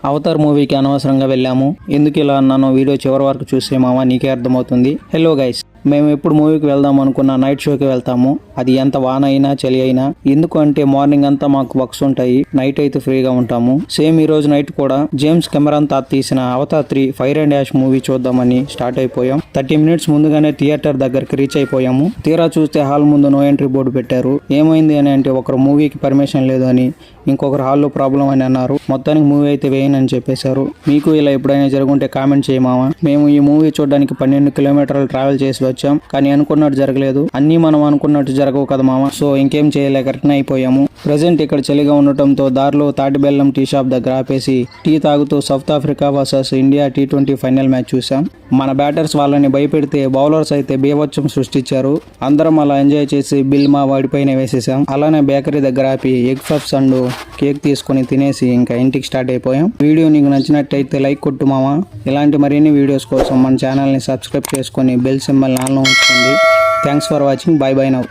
Avatar మూవీకి అనవసరంగా వెళ్ళాము. ఎందుకు ఇలా అన్నానో వీడియో చివరి వరకు చూస్తే మామ నీకే అర్థమవుతుంది. హలో గైస్, మేము ఎప్పుడు మూవీకి వెళ్దాం అనుకున్న నైట్ షోకి వెళ్తాము. అది ఎంత వాన అయినా చలి అయినా. ఎందుకు అంటే మార్నింగ్ అంతా మాకు వర్క్స్ ఉంటాయి, నైట్ అయితే ఫ్రీగా ఉంటాము. సేమ్ ఈ రోజు నైట్ కూడా జేమ్స్ కెమెరాన్ తాత తీసిన Avatar 3 fire and ash movie చూద్దామని స్టార్ట్ అయిపోయాం. 30 minutes ముందుగానే థియేటర్ దగ్గరికి రీచ్ అయిపోయాము. తీరా చూస్తే హాల్ ముందు నో ఎంట్రీ బోర్డు పెట్టారు. ఏమైంది అని అంటే ఒకరు మూవీకి పర్మిషన్ లేదు అని, ఇంకొకరు హాల్లో ప్రాబ్లం అని అన్నారు. మొత్తానికి మూవీ అయితే వేయనని చెప్పేశారు. మీకు ఇలా ఎప్పుడైనా జరుగుంటే కామెంట్ చేయమావా. మేము ఈ మూవీ చూడడానికి 12 kilometers ట్రావెల్ చేసి వచ్చాం, కానీ అనుకున్నట్టు జరగలేదు. అన్ని మనం అనుకున్నట్టు జరగవు కదా మామ. సో ఇంకేం చేయలేక రిటర్న్ అయిపోయాము. ప్రజెంట్ ఇక్కడ చలిగా ఉండటంతో దారిలో తాటి బెల్లం టీ షాప్ దగ్గర ఆపేసి టీ తాగుతూ south Africa versus India T20 final match చూసాం. మన బ్యాటర్స్ వాళ్ళని భయపెడితే బౌలర్స్ అయితే బీభత్సం సృష్టించారు. అందరం అలా ఎంజాయ్ చేసి బిల్ మా వాడిపైన వేసేసాం. అలానే బేకరీ దగ్గర ఆపి ఎగ్ పఫ్స్ అండ్ కేక్ తీసుకుని తినేసి ఇంకా ఇంటికి స్టార్ట్ అయిపోయాం. వీడియో నీకు నచ్చినట్టయితే లైక్ కొట్టు మామ. ఇలాంటి మరిన్ని వీడియోస్ కోసం మన ఛానల్ని సబ్స్క్రైబ్ చేసుకొని బెల్ సింబల్ ఆన్లో ఉంచుకోండి. Thanks for watching. By by now.